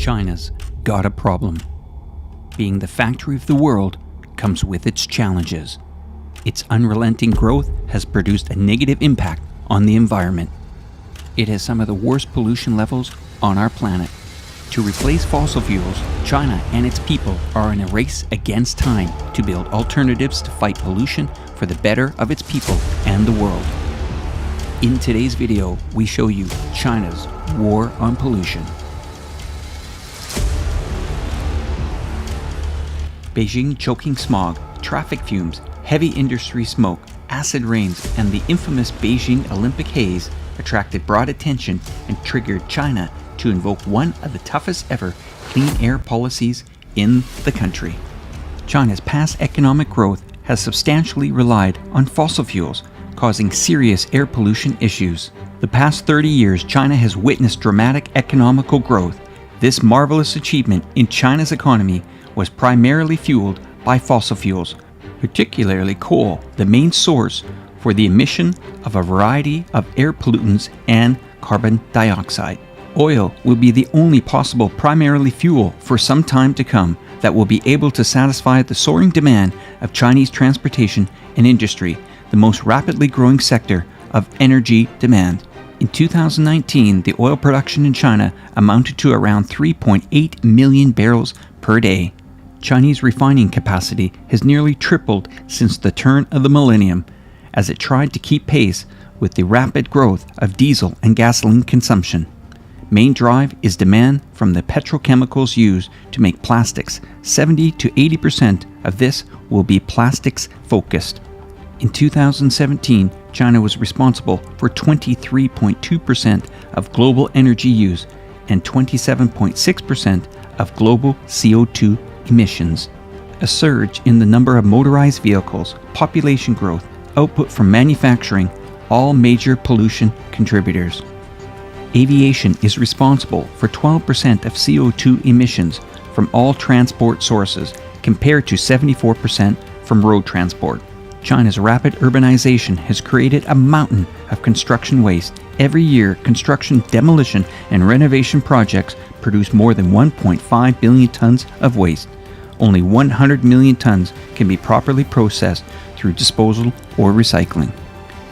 China's got a problem. Being the factory of the world comes with its challenges. Its unrelenting growth has produced a negative impact on the environment. It has some of the worst pollution levels on our planet. To replace fossil fuels, China and its people are in a race against time to build alternatives to fight pollution for the better of its people and the world. In today's video, we show you China's war on pollution. Beijing choking smog, traffic fumes, heavy industry smoke, acid rains, and the infamous Beijing Olympic haze attracted broad attention and triggered China to invoke one of the toughest ever clean air policies in the country. China's past economic growth has substantially relied on fossil fuels, causing serious air pollution issues. The past 30 years, China has witnessed dramatic economical growth. This marvelous achievement in China's economy was primarily fueled by fossil fuels, particularly coal, the main source for the emission of a variety of air pollutants and carbon dioxide. Oil will be the only possible primarily fuel for some time to come that will be able to satisfy the soaring demand of Chinese transportation and industry, the most rapidly growing sector of energy demand. In 2019, the oil production in China amounted to around 3.8 million barrels per day. Chinese refining capacity has nearly tripled since the turn of the millennium, as it tried to keep pace with the rapid growth of diesel and gasoline consumption. Main drive is demand from the petrochemicals used to make plastics. 70 to 80% of this will be plastics focused. In 2017, China was responsible for 23.2% of global energy use and 27.6% of global CO2 emissions. A surge in the number of motorized vehicles, population growth, output from manufacturing, all major pollution contributors. Aviation is responsible for 12% of CO2 emissions from all transport sources, compared to 74% from road transport. China's rapid urbanization has created a mountain of construction waste. Every year, construction, demolition, and renovation projects produce more than 1.5 billion tons of waste. Only 100 million tons can be properly processed through disposal or recycling.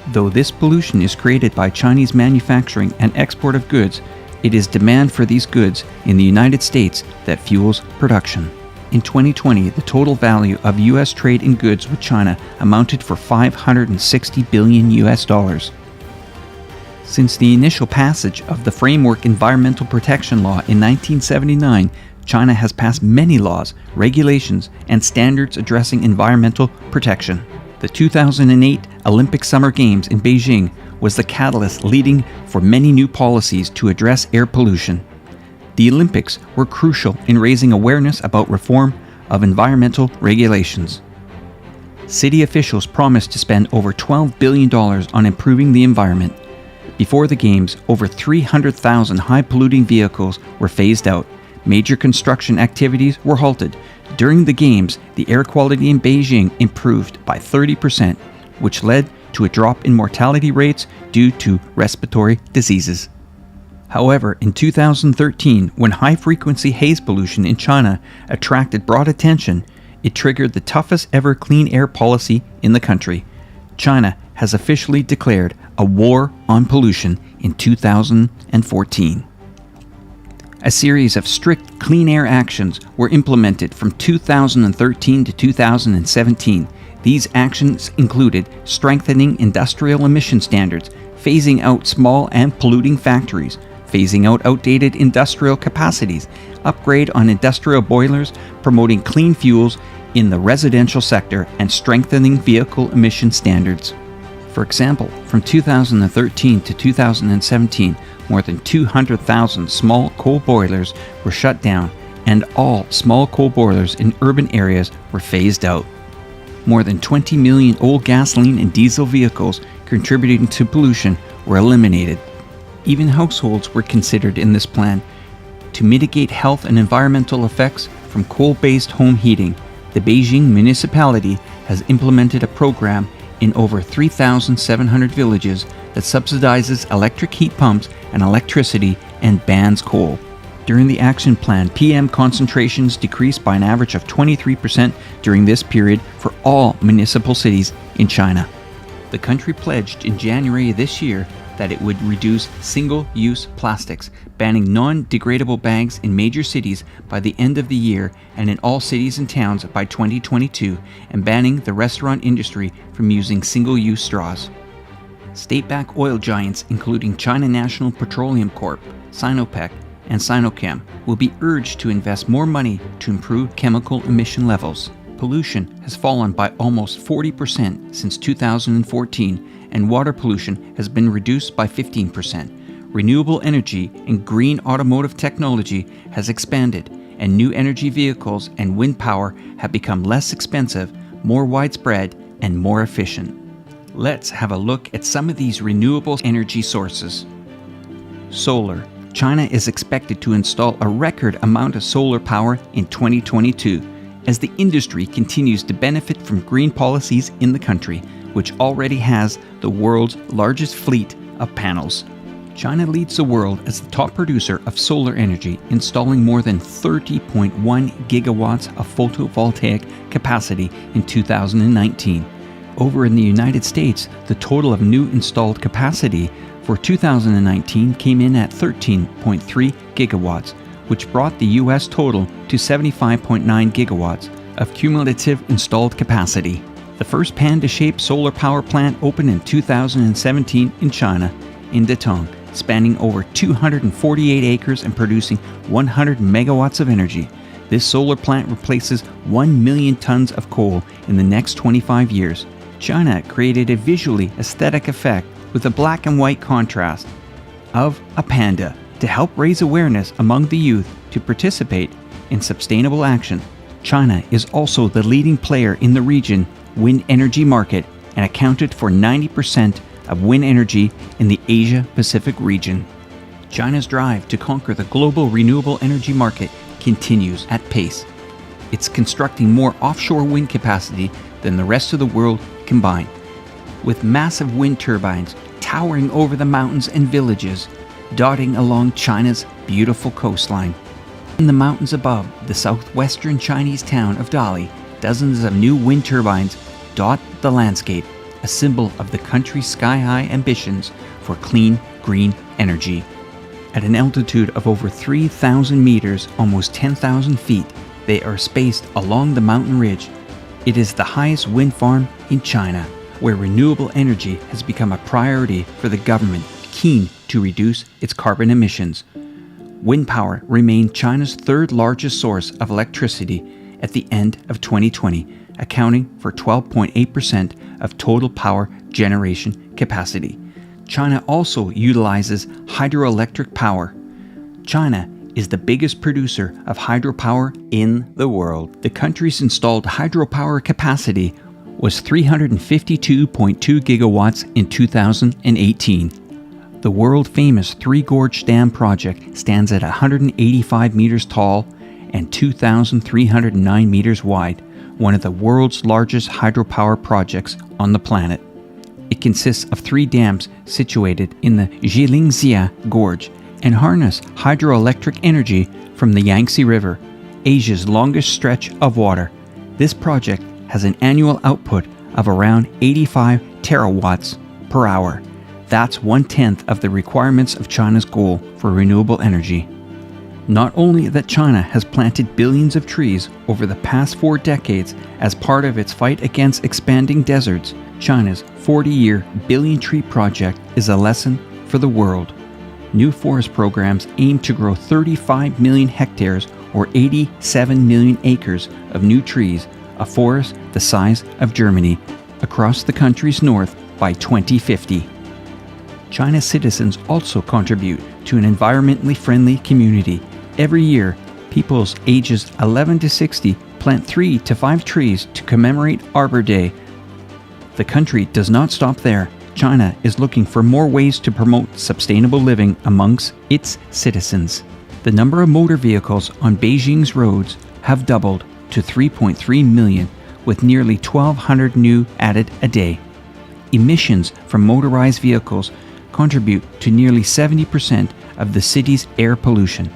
Though this pollution is created by Chinese manufacturing and export of goods, it is demand for these goods in the United States that fuels production. In 2020, the total value of U.S. trade in goods with China amounted for $560 billion. Since the initial passage of the Framework Environmental Protection Law in 1979, China has passed many laws, regulations, and standards addressing environmental protection. The 2008 Olympic Summer Games in Beijing was the catalyst leading for many new policies to address air pollution. The Olympics were crucial in raising awareness about reform of environmental regulations. City officials promised to spend over $12 billion on improving the environment. Before the Games, over 300,000 high-polluting vehicles were phased out. Major construction activities were halted. During the Games, the air quality in Beijing improved by 30%, which led to a drop in mortality rates due to respiratory diseases. However, in 2013, when high-frequency haze pollution in China attracted broad attention, it triggered the toughest ever clean air policy in the country. China has officially declared a war on pollution in 2014. A series of strict clean air actions were implemented from 2013 to 2017. These actions included strengthening industrial emission standards, phasing out small and polluting factories, phasing out outdated industrial capacities, upgrade on industrial boilers, promoting clean fuels in the residential sector, and strengthening vehicle emission standards. For example, from 2013 to 2017, more than 200,000 small coal boilers were shut down, and all small coal boilers in urban areas were phased out. More than 20 million old gasoline and diesel vehicles contributing to pollution were eliminated. Even households were considered in this plan. To mitigate health and environmental effects from coal-based home heating, the Beijing municipality has implemented a program in over 3,700 villages that subsidizes electric heat pumps and electricity and bans coal. During the action plan, PM concentrations decreased by an average of 23% during this period for all municipal cities in China. The country pledged in January this year that it would reduce single-use plastics, banning non-degradable bags in major cities by the end of the year and in all cities and towns by 2022, and banning the restaurant industry from using single-use straws. State-backed oil giants including China National Petroleum Corp., Sinopec, and Sinochem will be urged to invest more money to improve chemical emission levels. Pollution has fallen by almost 40% since 2014, and water pollution has been reduced by 15%. Renewable energy and green automotive technology has expanded, and new energy vehicles and wind power have become less expensive, more widespread, and more efficient. Let's have a look at some of these renewable energy sources. Solar. China is expected to install a record amount of solar power in 2022 as the industry continues to benefit from green policies in the country, which already has the world's largest fleet of panels. China leads the world as the top producer of solar energy, installing more than 30.1 gigawatts of photovoltaic capacity in 2019. Over in the United States, the total of new installed capacity for 2019 came in at 13.3 gigawatts, which brought the U.S. total to 75.9 gigawatts of cumulative installed capacity. The first panda-shaped solar power plant opened in 2017 in China, in Datong, spanning over 248 acres and producing 100 megawatts of energy. This solar plant replaces 1 million tons of coal in the next 25 years. China created a visually aesthetic effect with a black and white contrast of a panda to help raise awareness among the youth to participate in sustainable action. China is also the leading player in the region wind energy market and accounted for 90% of wind energy in the Asia-Pacific region. China's drive to conquer the global renewable energy market continues at pace. It's constructing more offshore wind capacity than the rest of the world combined, with massive wind turbines towering over the mountains and villages dotting along China's beautiful coastline. In the mountains above the southwestern Chinese town of Dali, dozens of new wind turbines dot the landscape, a symbol of the country's sky-high ambitions for clean, green energy. At an altitude of over 3,000 meters, almost 10,000 feet, they are spaced along the mountain ridge. It is the highest wind farm in China, where renewable energy has become a priority for the government, keen to reduce its carbon emissions. Wind power remained China's third largest source of electricity at the end of 2020, accounting for 12.8% of total power generation capacity. China also utilizes hydroelectric power. China is the biggest producer of hydropower in the world. The country's installed hydropower capacity was 352.2 gigawatts in 2018. The world-famous Three Gorge Dam project stands at 185 meters tall and 2,309 meters wide, one of the world's largest hydropower projects on the planet. It consists of 3 dams situated in the Zhilingzia Gorge and harness hydroelectric energy from the Yangtze River, Asia's longest stretch of water. This project has an annual output of around 85 terawatts per hour. That's 1/10 of the requirements of China's goal for renewable energy. Not only that China has planted billions of trees over the past 4 decades as part of its fight against expanding deserts, China's 40-year billion tree project is a lesson for the world. New forest programs aim to grow 35 million hectares or 87 million acres of new trees, a forest the size of Germany, across the country's north by 2050. China's citizens also contribute to an environmentally friendly community. Every year, peoples ages 11 to 60 plant 3 to 5 trees to commemorate Arbor Day. The country does not stop there. China is looking for more ways to promote sustainable living amongst its citizens. The number of motor vehicles on Beijing's roads have doubled to 3.3 million, with nearly 1,200 new added a day. Emissions from motorized vehicles contribute to nearly 70% of the city's air pollution.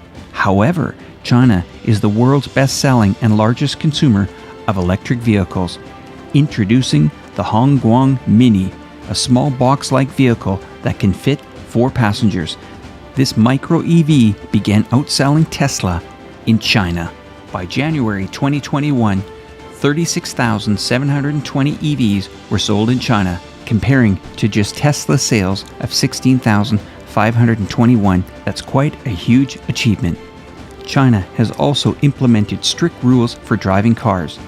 However, China is the world's best-selling and largest consumer of electric vehicles. Introducing the Hongguang Mini, a small box-like vehicle that can fit 4 passengers. This micro EV began outselling Tesla in China. By January 2021, 36,720 EVs were sold in China, comparing to just Tesla sales of 16,521. That's quite a huge achievement. China has also implemented strict rules for driving cars.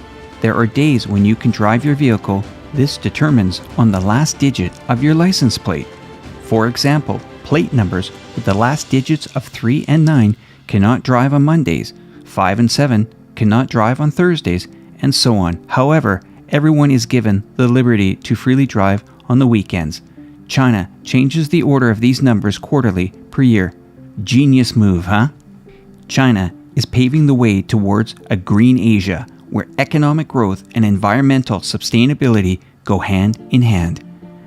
There are days when you can drive your vehicle. This determines on the last digit of your license plate. For example, plate numbers with the last digits of 3 and 9 cannot drive on Mondays, 5 and 7 cannot drive on Thursdays, and so on. However, everyone is given the liberty to freely drive on the weekends. China changes the order of these numbers quarterly per year. Genius move, huh? China is paving the way towards a green Asia, where economic growth and environmental sustainability go hand in hand.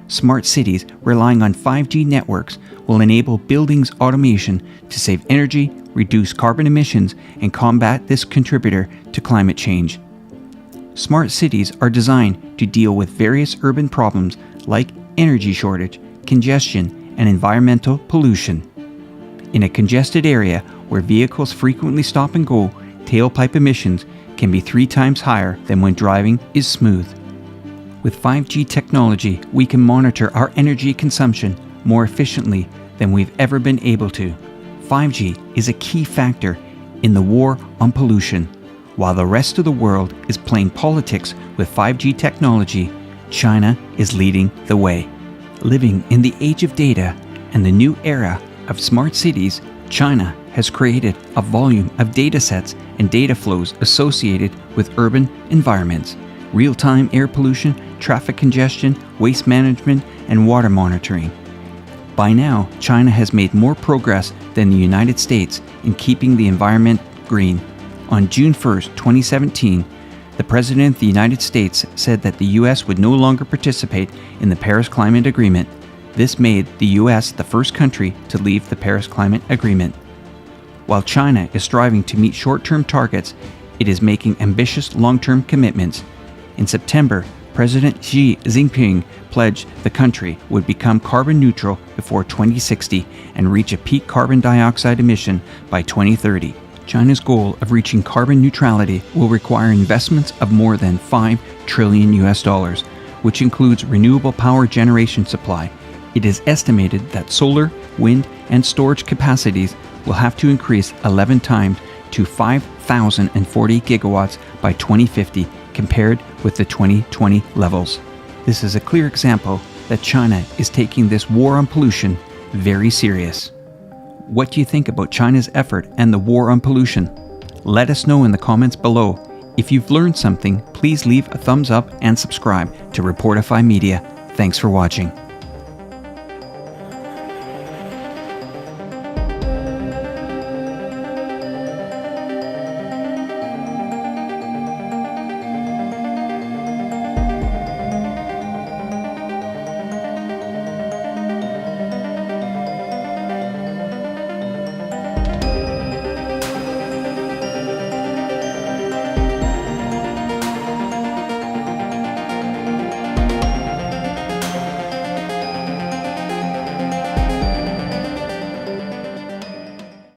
Smart cities relying on 5G networks will enable buildings automation to save energy, reduce carbon emissions, and combat this contributor to climate change. Smart cities are designed to deal with various urban problems like energy shortage, congestion, and environmental pollution. In a congested area where vehicles frequently stop and go, tailpipe emissions can be 3 times higher than when driving is smooth. With 5G technology, we can monitor our energy consumption more efficiently than we've ever been able to. 5G is a key factor in the war on pollution. While the rest of the world is playing politics with 5G technology, China is leading the way. Living in the age of data and the new era of smart cities, China has created a volume of data sets and data flows associated with urban environments, real-time air pollution, traffic congestion, waste management, and water monitoring. By now, China has made more progress than the United States in keeping the environment green. On June 1, 2017, the President of the United States said that the U.S. would no longer participate in the Paris Climate Agreement. This made the U.S. the first country to leave the Paris Climate Agreement. While China is striving to meet short-term targets, it is making ambitious long-term commitments. In September, President Xi Jinping pledged the country would become carbon neutral before 2060 and reach a peak carbon dioxide emission by 2030. China's goal of reaching carbon neutrality will require investments of more than $5 trillion, which includes renewable power generation supply. It is estimated that solar, wind, and storage capacities will have to increase 11 times to 5,040 gigawatts by 2050 compared with the 2020 levels. This is a clear example that China is taking this war on pollution very serious. What do you think about China's effort and the war on pollution? Let us know in the comments below. If you've learned something, please leave a thumbs up and subscribe to Reportify Media. Thanks for watching.